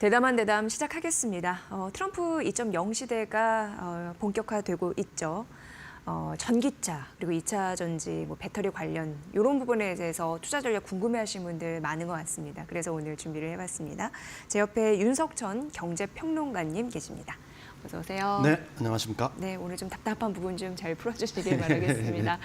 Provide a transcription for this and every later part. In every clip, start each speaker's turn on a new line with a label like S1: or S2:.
S1: 대담한 대담 시작하겠습니다. 트럼프 2.0 시대가 본격화되고 있죠. 전기차 그리고 2차 전지, 배터리 관련 이런 부분에 대해서 투자 전략 궁금해하시는 분들 많은 것 같습니다. 그래서 오늘 준비를 해봤습니다. 제 옆에 윤석천 경제평론가님 계십니다. 어서 오세요.
S2: 네, 안녕하십니까?
S1: 네, 오늘 좀 답답한 부분 좀 잘 풀어주시길 바라겠습니다.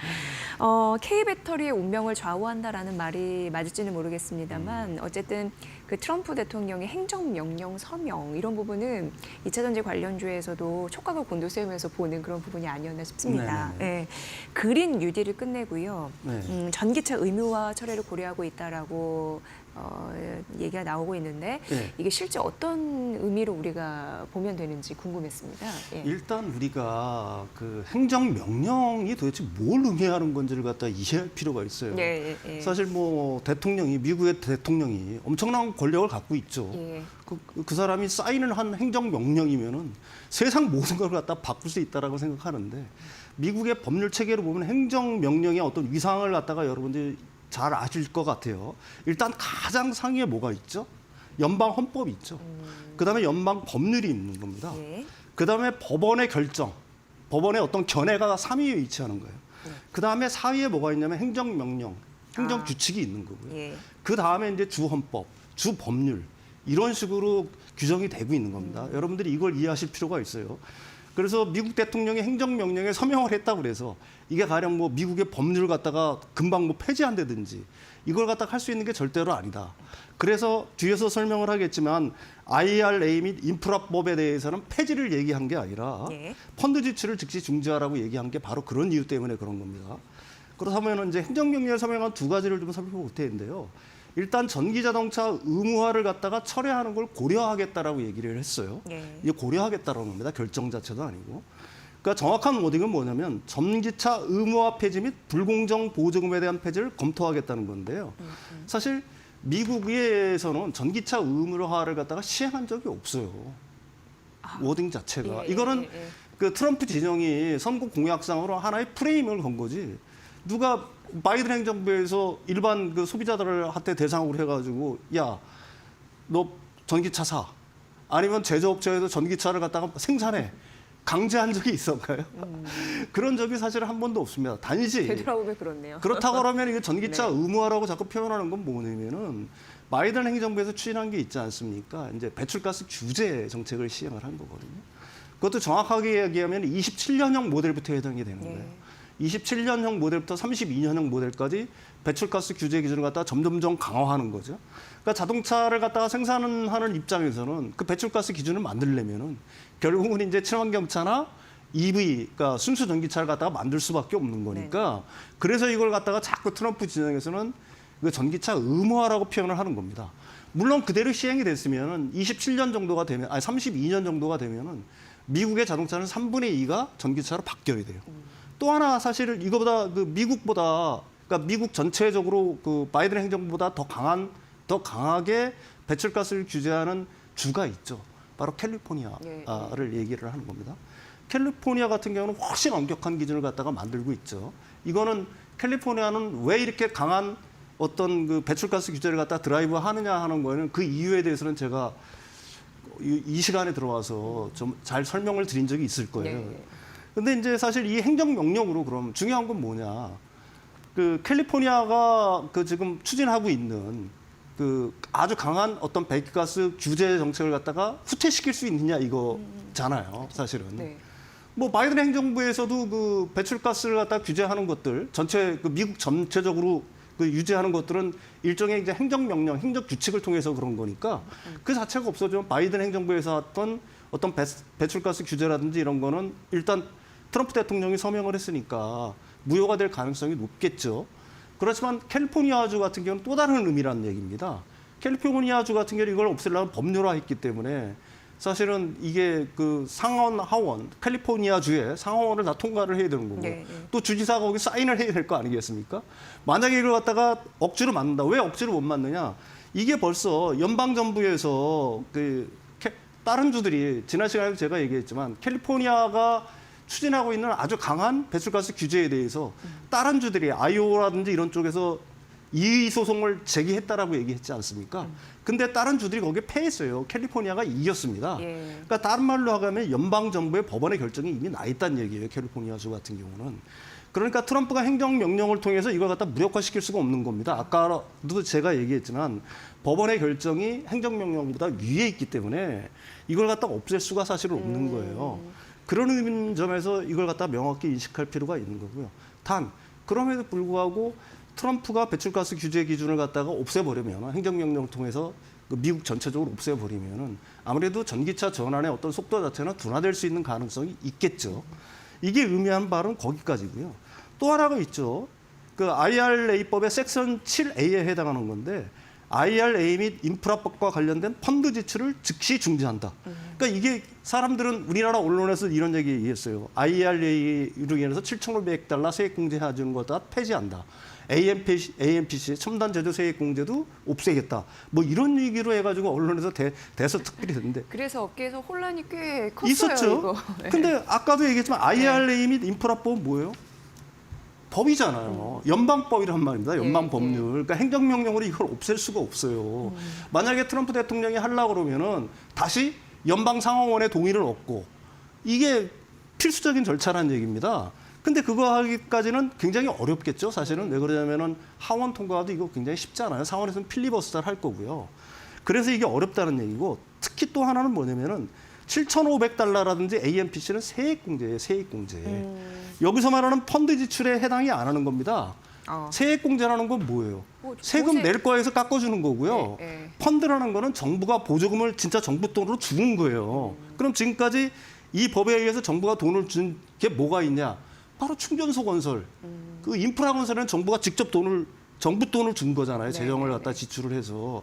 S1: K배터리의 운명을 좌우한다라는 말이 맞을지는 모르겠습니다만 어쨌든 그 트럼프 대통령의 행정명령 서명 이런 부분은 2차 전지 관련주에서도 촉각을 곤두세우면서 보는 그런 부분이 아니었나 싶습니다. 네, 그린 뉴딜을 끝내고요.
S2: 네.
S1: 전기차 의무화 철회를 고려하고 있다라고 얘기가 나오고 있는데
S2: 네.
S1: 이게 실제 어떤 의미로 우리가 보면 되는지 궁금했습니다. 예.
S2: 일단 우리가 그 행정명령이 도대체 뭘 의미하는 건지를 갖다 이해할 필요가 있어요.
S1: 예, 예.
S2: 사실 뭐 대통령이, 미국의 대통령이 엄청난 권력을 갖고 있죠.
S1: 예.
S2: 그 사람이 사인을 한 행정명령이면은 세상 모든 걸 갖다 바꿀 수 있다라고 생각하는데 미국의 법률 체계로 보면 행정명령의 어떤 위상을 갖다가 여러분들이 잘 아실 것 같아요. 일단 가장 상위에 뭐가 있죠? 연방 헌법이 있죠. 그다음에 연방 법률이 있는 겁니다.
S1: 예.
S2: 그다음에 법원의 결정, 법원의 어떤 견해가 3위에 위치하는 거예요. 그다음에 4위에 뭐가 있냐면 행정명령, 행정규칙이 있는 거고요.
S1: 예.
S2: 그다음에 이제 주헌법, 주법률 이런 식으로 규정이 되고 있는 겁니다. 여러분들이 이걸 이해하실 필요가 있어요. 그래서 미국 대통령이 행정명령에 서명을 했다고 그래서 이게 가령 뭐 미국의 법률을 갖다가 금방 뭐 폐지한다든지 이걸 갖다가 할 수 있는 게 절대로 아니다. 그래서 뒤에서 설명을 하겠지만 IRA 및 인프라법에 대해서는 폐지를 얘기한 게 아니라
S1: 네.
S2: 펀드 지출을 즉시 중지하라고 얘기한 게 바로 그런 이유 때문에 그런 겁니다. 그렇다면 이제 행정명령에 서명한 두 가지를 좀 살펴볼 텐데요. 일단 전기자동차 의무화를 갖다가 철회하는 걸 고려하겠다라고 얘기를 했어요.
S1: 네.
S2: 이게 고려하겠다라는 겁니다. 결정 자체도 아니고. 그러니까 정확한 워딩은 뭐냐면 전기차 의무화 폐지 및 불공정 보조금에 대한 폐지를 검토하겠다는 건데요. 사실 미국에서는 전기차 의무화를 갖다가 시행한 적이 없어요. 워딩 자체가.
S1: 예,
S2: 이거는
S1: 예, 예.
S2: 그 트럼프 진영이 선거 공약상으로 하나의 프레임을 건 거지. 누가 바이든 행정부에서 일반 그 소비자들한테 대상으로 해가지고 야, 너 전기차 사. 아니면 제조업체에서 전기차를 갖다가 생산해. 강제한 적이 있었나요? 그런 적이 사실 한 번도 없습니다. 단지
S1: 되돌아보면 그렇네요.
S2: 그렇다고 하면 이게 전기차
S1: 네.
S2: 의무화라고 자꾸 표현하는 건 뭐냐면은 바이든 행정부에서 추진한 게 있지 않습니까? 이제 배출가스 규제 정책을 시행을 한 거거든요. 그것도 정확하게 얘기하면 27년형 모델부터 해당이 되는 거예요. 27년형 모델부터 32년형 모델까지 배출가스 규제 기준을 갖다가 점점점 강화하는 거죠. 그러니까 자동차를 갖다가 생산하는 입장에서는 그 배출가스 기준을 만들려면은 결국은 이제 친환경차나 EV, 그러니까 순수 전기차를 갖다가 만들 수밖에 없는 거니까 그래서 이걸 갖다가 자꾸 트럼프 진영에서는 그 전기차 의무화라고 표현을 하는 겁니다. 물론 그대로 시행이 됐으면은 27년 정도가 되면, 아니 32년 정도가 되면은 미국의 자동차는 3분의 2가 전기차로 바뀌어야 돼요. 또 하나 사실 이거보다 그 미국보다 그러니까 미국 전체적으로 그 바이든 행정부보다 더 강하게 배출가스를 규제하는 주가 있죠. 바로 캘리포니아를 얘기를 하는 겁니다. 캘리포니아 같은 경우는 훨씬 엄격한 기준을 갖다가 만들고 있죠. 이거는 캘리포니아는 왜 이렇게 강한 어떤 그 배출가스 규제를 갖다 드라이브 하느냐 하는 거에는 그 이유에 대해서는 제가 이 시간에 들어와서 좀 잘 설명을 드린 적이 있을 거예요. 근데 이제 사실 이 행정명령으로 그럼 중요한 건 뭐냐. 그 캘리포니아가 그 지금 추진하고 있는 그 아주 강한 어떤 배기가스 규제 정책을 갖다가 후퇴시킬 수 있느냐 이거잖아요, 사실은.
S1: 네.
S2: 뭐 바이든 행정부에서도 그 배출가스를 갖다 규제하는 것들 전체 그 미국 전체적으로 그 유지하는 것들은 일종의 이제 행정명령, 행정규칙을 통해서 그런 거니까 그 자체가 없어지면 바이든 행정부에서 했던 어떤 배출가스 규제라든지 이런 거는 일단 트럼프 대통령이 서명을 했으니까 무효가 될 가능성이 높겠죠. 그렇지만 캘리포니아주 같은 경우는 또 다른 의미라는 얘기입니다. 캘리포니아주 같은 경우는 이걸 없애려면 법률화했기 때문에 사실은 이게 그 상원, 하원, 캘리포니아주의 상원을 다 통과를 해야 되는 거고 또 주지사가 거기 사인을 해야 될 거 아니겠습니까? 만약에 이걸 갖다가 억지로 만든다. 왜 억지로 못 만드냐? 이게 벌써 연방정부에서 그 다른 주들이 지난 시간에 제가 얘기했지만 캘리포니아가 추진하고 있는 아주 강한 배출가스 규제에 대해서 다른 주들이 아이오와라든지 이런 쪽에서 이의 소송을 제기했다라고 얘기했지 않습니까? 근데 다른 주들이 거기에 패했어요. 캘리포니아가 이겼습니다.
S1: 예.
S2: 그러니까 다른 말로 하면 연방 정부의 법원의 결정이 이미 나 있다는 얘기예요. 캘리포니아주 같은 경우는. 그러니까 트럼프가 행정명령을 통해서 이걸 갖다 무력화시킬 수가 없는 겁니다. 아까도 제가 얘기했지만 법원의 결정이 행정명령보다 위에 있기 때문에 이걸 갖다 없앨 수가 사실은 없는 거예요. 그런 점에서 이걸 갖다 명확히 인식할 필요가 있는 거고요. 단 그럼에도 불구하고 트럼프가 배출가스 규제 기준을 갖다가 없애버리면 행정명령을 통해서 그 미국 전체적으로 없애버리면은 아무래도 전기차 전환의 어떤 속도 자체는 둔화될 수 있는 가능성이 있겠죠. 이게 의미하는 바는 거기까지고요. 또 하나가 있죠. 그 IRA법의 섹션 7A에 해당하는 건데 IRA 및 인프라법과 관련된 펀드 지출을 즉시 중지한다. 그러니까 이게 사람들은 우리나라 언론에서 이런 얘기 했어요. IRA로 인해서 7,500달러 세액공제 해주는 것 다 폐지한다. AMPC 첨단 제조 세액공제도 없애겠다. 뭐 이런 얘기로 해가지고 언론에서 대서 특필이 됐는데.
S1: 그래서 업계에서 혼란이 꽤 컸어요.
S2: 있었죠.
S1: 이거. 네.
S2: 근데 아까도 얘기했지만 IRA 및 인프라법은 뭐예요? 법이잖아요. 연방법이란 말입니다. 연방 법률. 그러니까 행정명령으로 이걸 없앨 수가 없어요. 만약에 트럼프 대통령이 하려고 그러면은 다시 연방 상원의 동의를 얻고 이게 필수적인 절차라는 얘기입니다. 근데 그거 하기까지는 굉장히 어렵겠죠. 사실은 왜 그러냐면은 하원 통과도 이거 굉장히 쉽지 않아요. 상원에서는 필리버스터를 할 거고요. 그래서 이게 어렵다는 얘기고 특히 또 하나는 뭐냐면은 7,500달러라든지 AMPC는 세액공제예요. 세액공제. 여기서 말하는 펀드 지출에 해당이 안 하는 겁니다. 세액공제라는 건 뭐예요? 세금 낼 거에서 깎아주는 거고요. 펀드라는 거는 정부가 보조금을 진짜 정부 돈으로 주는 거예요. 그럼 지금까지 이 법에 의해서 정부가 돈을 준 게 뭐가 있냐? 바로 충전소 건설. 그 인프라 건설에는 정부가 직접 정부 돈을 준 거잖아요. 재정을 갖다 지출을 해서.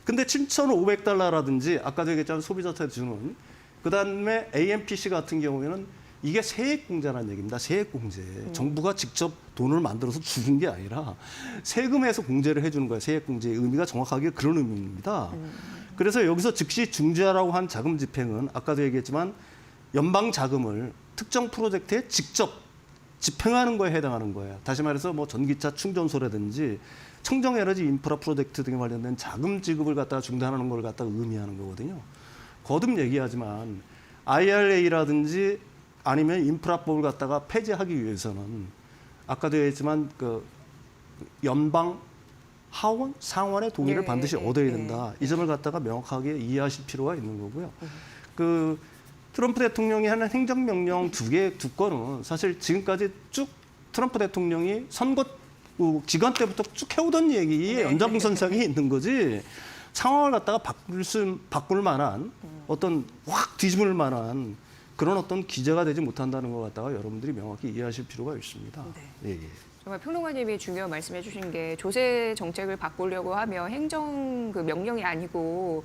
S2: 근데 7,500달러라든지 아까도 얘기했잖아요. 소비자한테 주는. 그다음에 AMPC 같은 경우에는 이게 세액공제라는 얘기입니다. 세액공제. 정부가 직접 돈을 만들어서 주는 게 아니라 세금에서 공제를 해주는 거예요. 세액공제의 의미가 정확하게 그런 의미입니다. 그래서 여기서 즉시 중지하라고 한 자금 집행은 아까도 얘기했지만 연방 자금을 특정 프로젝트에 직접 집행하는 거에 해당하는 거예요. 다시 말해서 뭐 전기차 충전소라든지 청정에너지 인프라 프로젝트 등에 관련된 자금 지급을 갖다가 중단하는 걸 갖다가 의미하는 거거든요. 거듭 얘기하지만 IRA라든지 아니면 인프라법을 갖다가 폐지하기 위해서는 아까도 얘기했지만 그 연방 하원 상원의 동의를 반드시 얻어야 된다. 이 점을 갖다가 명확하게 이해하실 필요가 있는 거고요. 그 트럼프 대통령이 하는 행정명령 두 건은 사실 지금까지 쭉 트럼프 대통령이 선거 기간 때부터 쭉 해오던 얘기의 연장선상에 있는 거지 상황을 갖다가 바꿀 만한 어떤 확 뒤집을 만한 그런 어떤 기재가 되지 못한다는 것 갖다가 여러분들이 명확히 이해하실 필요가 있습니다.
S1: 네.
S2: 예.
S1: 정말 평론가님이 중요한 말씀해 주신 게 조세 정책을 바꾸려고 하면 행정 그 명령이 아니고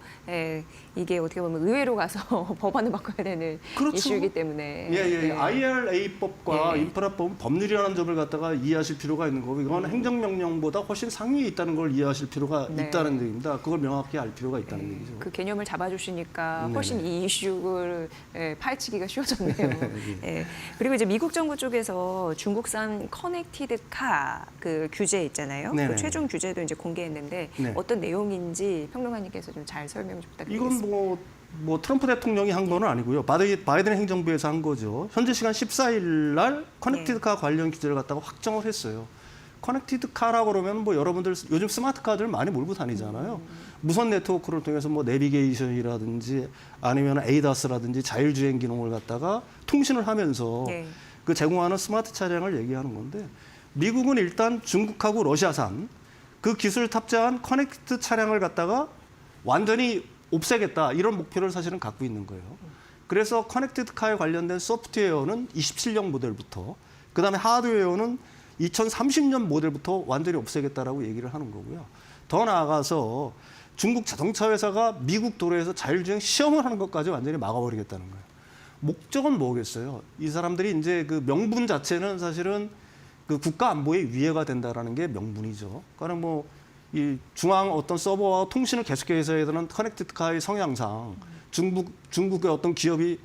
S1: 이게 어떻게 보면 의회로 가서 법안을 바꿔야 되는
S2: 그렇죠.
S1: 이슈이기 때문에
S2: 네. IRA법과 인프라법은 법률이라는 점을 갖다가 이해하실 필요가 있는 거고 이건 행정명령보다 훨씬 상위에 있다는 걸 이해하실 필요가 있다는 얘기입니다. 그걸 명확히 알 필요가 있다는 얘기죠.
S1: 그 개념을 잡아주시니까 훨씬 이 이슈를 파헤치기가 쉬워졌네요. 그리고 이제 미국 정부 쪽에서 중국산 커넥티드 카 그 규제 있잖아요. 그 최종 규제도 이제 공개했는데 어떤 내용인지 평론가님께서 좀 잘 설명 좀 부탁드리겠습니다.
S2: 이건 뭐 트럼프 대통령이 한 거는 아니고요. 바이든 행정부에서 한 거죠. 현재 시간 14일 날 커넥티드 카 관련 규제를 갖다가 확정을 했어요. 커넥티드 카라고 그러면 뭐 여러분들 요즘 스마트 카드를 많이 몰고 다니잖아요. 무선 네트워크를 통해서 뭐 내비게이션이라든지 아니면 에이다스라든지 자율주행 기능을 갖다가 통신을 하면서 그 제공하는 스마트 차량을 얘기하는 건데 미국은 일단 중국하고 러시아산 그 기술을 탑재한 커넥티드 차량을 갖다가 완전히 없애겠다 이런 목표를 사실은 갖고 있는 거예요. 그래서 커넥티드 카에 관련된 소프트웨어는 27년 모델부터 그다음에 하드웨어는 2030년 모델부터 완전히 없애겠다라고 얘기를 하는 거고요. 더 나아가서 중국 자동차 회사가 미국 도로에서 자율주행 시험을 하는 것까지 완전히 막아버리겠다는 거예요. 목적은 뭐겠어요? 이 사람들이 이제 그 명분 자체는 사실은 그 국가 안보에 위해가 된다라는 게 명분이죠. 그러니까 뭐 이 중앙 어떤 서버와 통신을 계속해서 해야 되는 커넥티드카의 성향상 중국의 어떤 기업이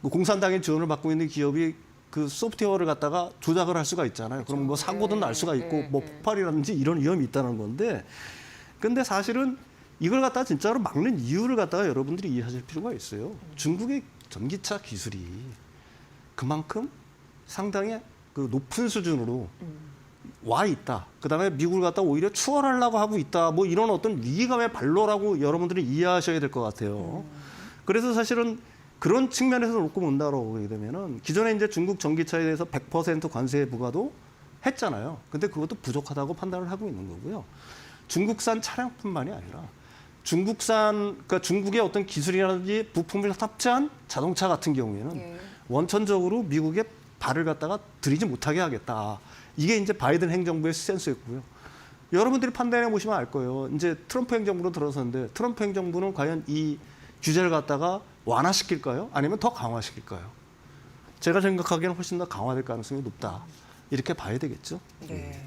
S2: 공산당의 지원을 받고 있는 기업이 그 소프트웨어를 갖다가 조작을 할 수가 있잖아요. 그럼 뭐 사고도 날 수가 있고 뭐 폭발이라든지 이런 위험이 있다는 건데, 근데 사실은 이걸 갖다가 진짜로 막는 이유를 갖다가 여러분들이 이해하실 필요가 있어요. 중국의 전기차 기술이 그만큼 상당히 그 높은 수준으로 와 있다. 그다음에 미국을 갖다 오히려 추월하려고 하고 있다. 뭐 이런 어떤 위기감의 발로라고 여러분들이 이해하셔야 될 것 같아요. 그래서 사실은 그런 측면에서 놓고 본다고 보게 되면은 기존에 이제 중국 전기차에 대해서 100% 관세 부과도 했잖아요. 근데 그것도 부족하다고 판단을 하고 있는 거고요. 중국산 차량뿐만이 아니라 그러니까 중국의 어떤 기술이라든지 부품을 탑재한 자동차 같은 경우에는 원천적으로 미국의 발을 갖다가 들이지 못하게 하겠다. 이게 이제 바이든 행정부의 스탠스였고요. 여러분들이 판단해 보시면 알 거예요. 이제 트럼프 행정부로 들어섰는데 트럼프 행정부는 과연 이 규제를 갖다가 완화시킬까요? 아니면 더 강화시킬까요? 제가 생각하기에는 훨씬 더 강화될 가능성이 높다. 이렇게 봐야 되겠죠.
S1: 네.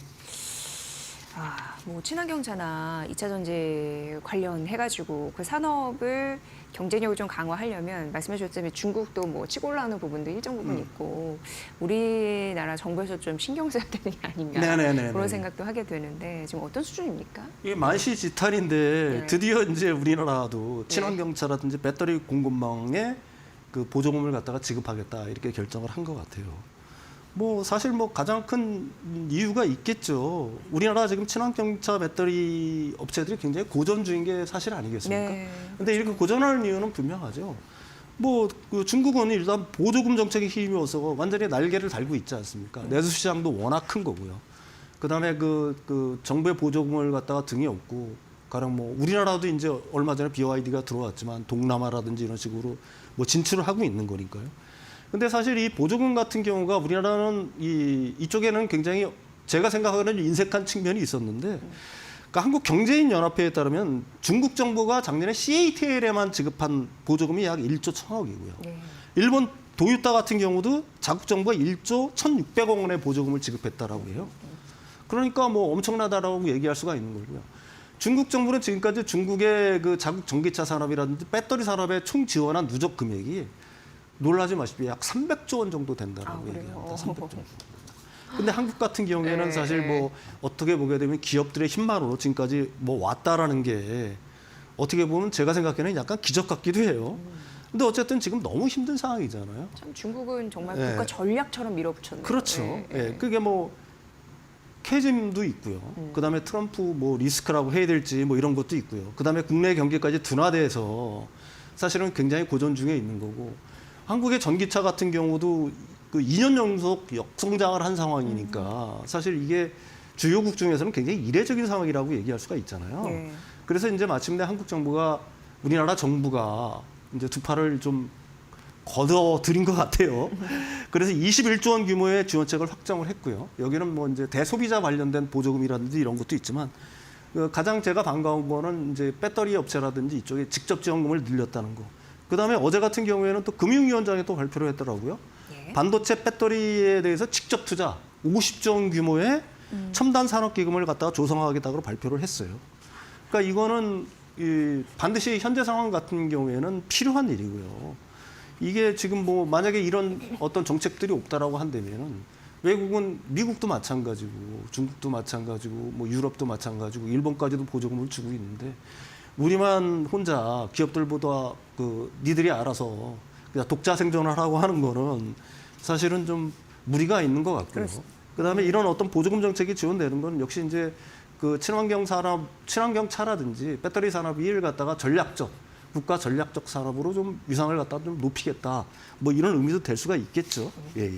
S1: 뭐 친환경차나 2차 전지 관련해가지고 그 산업을 경쟁력을 좀 강화하려면 말씀해 주셨다면 중국도 뭐 치고 올라오는 부분도 일정 부분 있고 우리나라 정부에서 좀 신경 써야 되는 게 아닌가
S2: 네네네네.
S1: 그런 생각도 하게 되는데 지금 어떤 수준입니까?
S2: 이게 만시지탄인데 드디어 이제 우리나라도 친환경차라든지 배터리 공급망에 그 보조금을 갖다가 지급하겠다 이렇게 결정을 한 것 같아요. 뭐 사실 뭐 가장 큰 이유가 있겠죠. 우리나라 지금 친환경차 배터리 업체들이 굉장히 고전 중인 게 사실 아니겠습니까?
S1: 네.
S2: 근데 이렇게 고전하는 이유는 분명하죠. 뭐 그 중국은 일단 보조금 정책에 힘입어서 완전히 날개를 달고 있지 않습니까? 내수 시장도 워낙 큰 거고요. 그다음에 그 정부의 보조금을 갖다가 등에 업고 가령 뭐 우리나라도 이제 얼마 전에 BYD가 들어왔지만 동남아라든지 이런 식으로 뭐 진출을 하고 있는 거니까요. 근데 사실 이 보조금 같은 경우가 우리나라는 이쪽에는 굉장히 제가 생각하기에는 인색한 측면이 있었는데, 그러니까 한국경제인연합회에 따르면 중국 정부가 작년에 CATL에만 지급한 보조금이 약 1조 1,000억이고요. 일본 도요타 같은 경우도 자국 정부가 1조 1,600억 원의 보조금을 지급했다라고 해요. 그러니까 뭐 엄청나다라고 얘기할 수가 있는 거고요. 중국 정부는 지금까지 중국의 그 자국 전기차 산업이라든지 배터리 산업에 총 지원한 누적 금액이 놀라지 마십시오. 약 300조 원 정도 된다라고 얘기합니다. 300조 원. 근데 한국 같은 경우에는 사실 뭐 어떻게 보게 되면 기업들의 힘만으로 지금까지 뭐 왔다라는 게 어떻게 보면 제가 생각에는 약간 기적 같기도 해요. 근데 어쨌든 지금 너무 힘든 상황이잖아요.
S1: 참 중국은 정말 국가 전략처럼 밀어붙였네요.
S2: 그렇죠. 그게 뭐 캐즘도 있고요. 그다음에 트럼프 뭐 리스크라고 해야 될지 뭐 이런 것도 있고요. 그다음에 국내 경기까지 둔화돼서 사실은 굉장히 고전 중에 있는 거고, 한국의 전기차 같은 경우도 그 2년 연속 역성장을 한 상황이니까 사실 이게 주요국 중에서는 굉장히 이례적인 상황이라고 얘기할 수가 있잖아요. 그래서 이제 마침내 한국 정부가 우리나라 정부가 이제 두 팔을 좀 걷어들인 것 같아요. 그래서 21조 원 규모의 지원책을 확정을 했고요. 여기는 뭐 이제 대소비자 관련된 보조금이라든지 이런 것도 있지만 가장 제가 반가운 거는 이제 배터리 업체라든지 이쪽에 직접 지원금을 늘렸다는 거. 그다음에 어제 같은 경우에는 또 금융위원장이 또 발표를 했더라고요. 반도체 배터리에 대해서 직접 투자 50조 원 규모의 첨단 산업기금을 갖다가 조성하겠다고 발표를 했어요. 그러니까 이거는 반드시 현재 상황 같은 경우에는 필요한 일이고요. 이게 지금 뭐 만약에 이런 어떤 정책들이 없다라고 한다면은 외국은 미국도 마찬가지고 중국도 마찬가지고 뭐 유럽도 마찬가지고 일본까지도 보조금을 주고 있는데 우리만 혼자 기업들보다 니들이 알아서 그냥 독자 생존을 하고 하는 거는 사실은 좀 무리가 있는 것 같고요. 그다음에 이런 어떤 보조금 정책이 지원되는 건 역시 이제 그 친환경 차라든지 배터리 산업 이를 갖다가 국가 전략적 산업으로 좀 위상을 갖다 좀 높이겠다. 뭐 이런 의미도 될 수가 있겠죠. 네.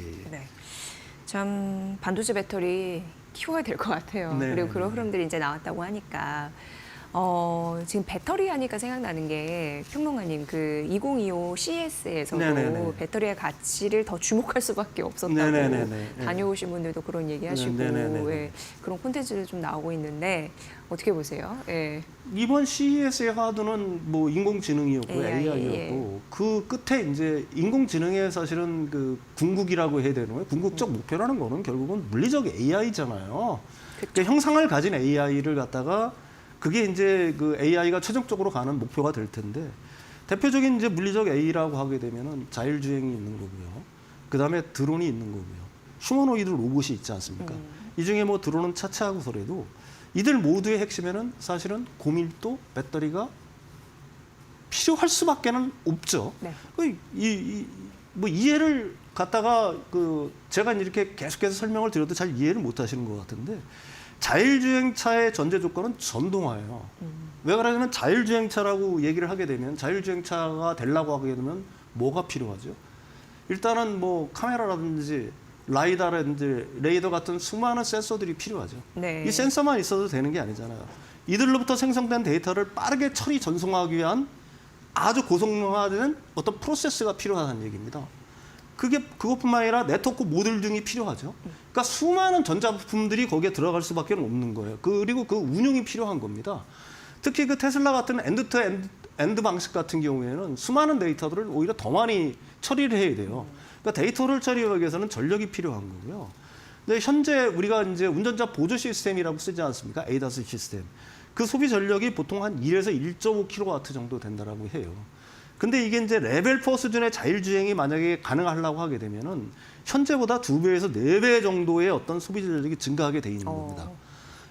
S1: 참 반도체 배터리 키워야 될 것 같아요. 그리고 그런 흐름들이 이제 나왔다고 하니까 지금 배터리 하니까 생각나는 게 평론가님 그 2025 CES에서도 배터리의 가치를 더 주목할 수밖에 없었다고 다녀오신 분들도 그런 얘기하시고 그런 콘텐츠도 좀 나오고 있는데 어떻게 보세요?
S2: 이번 CES의 하드는 뭐 인공지능이었고 AI였고 그 끝에 이제 인공지능의 사실은 그 궁극이라고 해야 되는 거예요. 궁극적 목표라는 거는 결국은 물리적 AI잖아요. 그러니까 형상을 가진 AI를 갖다가 그게 이제 그 AI가 최종적으로 가는 목표가 될 텐데 대표적인 이제 물리적 A라고 하게 되면은 자율주행이 있는 거고요. 그다음에 드론이 있는 거고요. 휴머노이드 로봇이 있지 않습니까? 이 중에 뭐 드론은 차치하고서라도 이들 모두의 핵심에는 사실은 고밀도 배터리가 필요할 수밖에는 없죠.
S1: 네.
S2: 뭐 이해를 갖다가 제가 이렇게 계속해서 설명을 드려도 잘 이해를 못 하시는 것 같은데 자율주행차의 전제 조건은 전동화예요. 왜 그러냐면 자율주행차라고 얘기를 하게 되면 자율주행차가 되려고 하게 되면 뭐가 필요하죠? 일단은 뭐 카메라라든지 라이다라든지 레이더 같은 수많은 센서들이 필요하죠.
S1: 네.
S2: 이 센서만 있어도 되는 게 아니잖아요. 이들로부터 생성된 데이터를 빠르게 처리 전송하기 위한 아주 고성능화된 어떤 프로세스가 필요하다는 얘기입니다. 그것뿐만 아니라 네트워크 모듈 등이 필요하죠. 그러니까 수많은 전자부품들이 거기에 들어갈 수밖에 없는 거예요. 그리고 그 운용이 필요한 겁니다. 특히 그 테슬라 같은 엔드 방식 같은 경우에는 수많은 데이터들을 오히려 더 많이 처리를 해야 돼요. 그러니까 데이터를 처리하기 위해서는 전력이 필요한 거고요. 근데 현재 우리가 이제 운전자 보조 시스템이라고 쓰지 않습니까? ADAS 시스템. 그 소비 전력이 보통 한 1에서 1.5kW 정도 된다라고 해요. 근데 이게 이제 레벨 4 수준의 자율주행이 만약에 가능하려고 하게 되면은 현재보다 2배에서 4배 정도의 어떤 소비 전력이 증가하게 돼 있는 겁니다.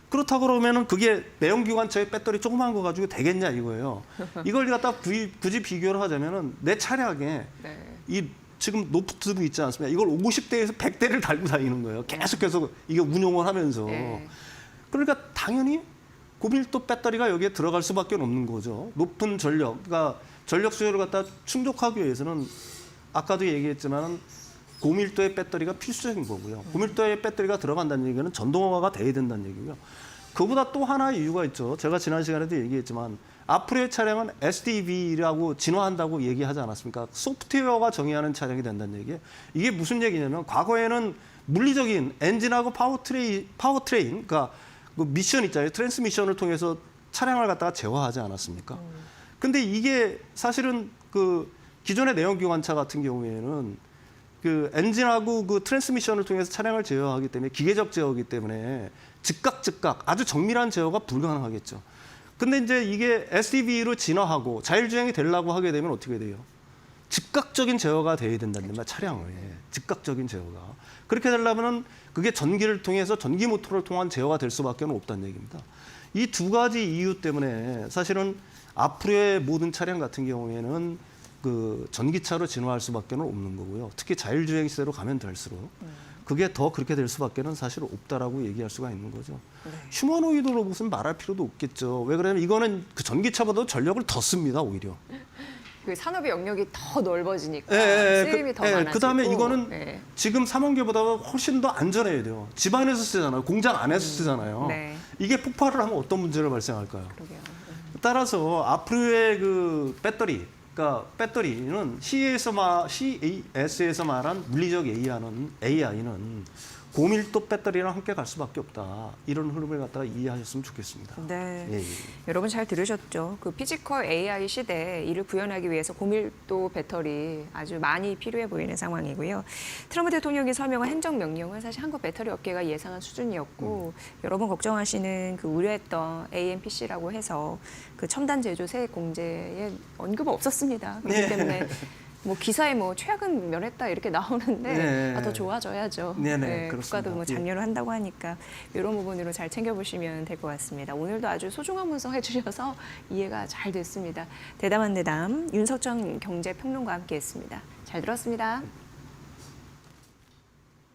S2: 그렇다고 그러면은 그게 내연기관차의 배터리 조그만 거 가지고 되겠냐 이거예요. 이걸 갖다 굳이 비교를 하자면은 내 차량에 이 지금 노트북 있지 않습니까? 이걸 50대에서 100대를 달고 다니는 거예요. 계속해서 이게 운용을 하면서. 그러니까 당연히 고밀도 배터리가 여기에 들어갈 수밖에 없는 거죠. 높은 전력, 그러니까 전력 수요를 갖다 충족하기 위해서는 아까도 얘기했지만 고밀도의 배터리가 필수적인 거고요. 고밀도의 배터리가 들어간다는 얘기는 전동화가 돼야 된다는 얘기고요. 그보다 또 하나의 이유가 있죠. 제가 지난 시간에도 얘기했지만 앞으로의 차량은 SDV라고 진화한다고 얘기하지 않았습니까? 소프트웨어가 정의하는 차량이 된다는 얘기예요. 이게 무슨 얘기냐면 과거에는 물리적인 엔진하고 파워트레인, 그러니까 그 미션 있잖아요. 트랜스미션을 통해서 차량을 갖다가 제어하지 않았습니까? 근데 이게 사실은 그 기존의 내연기관차 같은 경우에는 그 엔진하고 그 트랜스미션을 통해서 차량을 제어하기 때문에 기계적 제어이기 때문에 즉각 아주 정밀한 제어가 불가능하겠죠. 근데 이제 이게 SDV로 진화하고 자율주행이 되려고 하게 되면 어떻게 돼요? 즉각적인 제어가 돼야 된다는 말이야, 차량을. 즉각적인 제어가. 그렇게 되려면은 그게 전기를 통해서 전기 모터를 통한 제어가 될 수밖에 없다는 얘기입니다. 이 두 가지 이유 때문에 사실은 앞으로의 모든 차량 같은 경우에는 그 전기차로 진화할 수밖에 없는 거고요. 특히 자율주행 시대로 가면 될수록 그게 더 그렇게 될 수밖에 사실 없다라고 얘기할 수가 있는 거죠. 휴머노이드 로봇은 말할 필요도 없겠죠. 왜 그러냐면 이거는 그 전기차보다 전력을 더 씁니다, 오히려.
S1: 그 산업의 영역이 더 넓어지니까 쓰임이 더 많아지고.
S2: 그다음에 이거는 지금 삼원계보다 훨씬 더 안전해야 돼요. 집안에서 쓰잖아요. 공장 안에서 쓰잖아요. 이게 폭발을 하면 어떤 문제가 발생할까요?
S1: 그러게요.
S2: 따라서 앞으로의 그 배터리, 그러니까 배터리는 CES에서 말한 물리적 AI는 고밀도 배터리랑 함께 갈 수밖에 없다. 이런 흐름을 갖다가 이해하셨으면 좋겠습니다.
S1: 네. 여러분 잘 들으셨죠? 그 피지컬 AI 시대에 이를 구현하기 위해서 고밀도 배터리 아주 많이 필요해 보이는 상황이고요. 트럼프 대통령이 설명한 행정명령은 사실 한국 배터리 업계가 예상한 수준이었고 여러분 걱정하시는 그 우려했던 AMPC라고 해서 그 첨단 제조 세액 공제에 언급은 없었습니다. 그렇기 때문에 뭐 기사에 뭐 최악은 면했다 이렇게 나오는데 더 좋아져야죠. 국가도 뭐 장려를 한다고 하니까 이런 부분으로 잘 챙겨보시면 될 것 같습니다. 오늘도 아주 소중한 분석 해주셔서 이해가 잘 됐습니다. 대담한 대담 윤석정 경제평론가와 함께했습니다. 잘 들었습니다.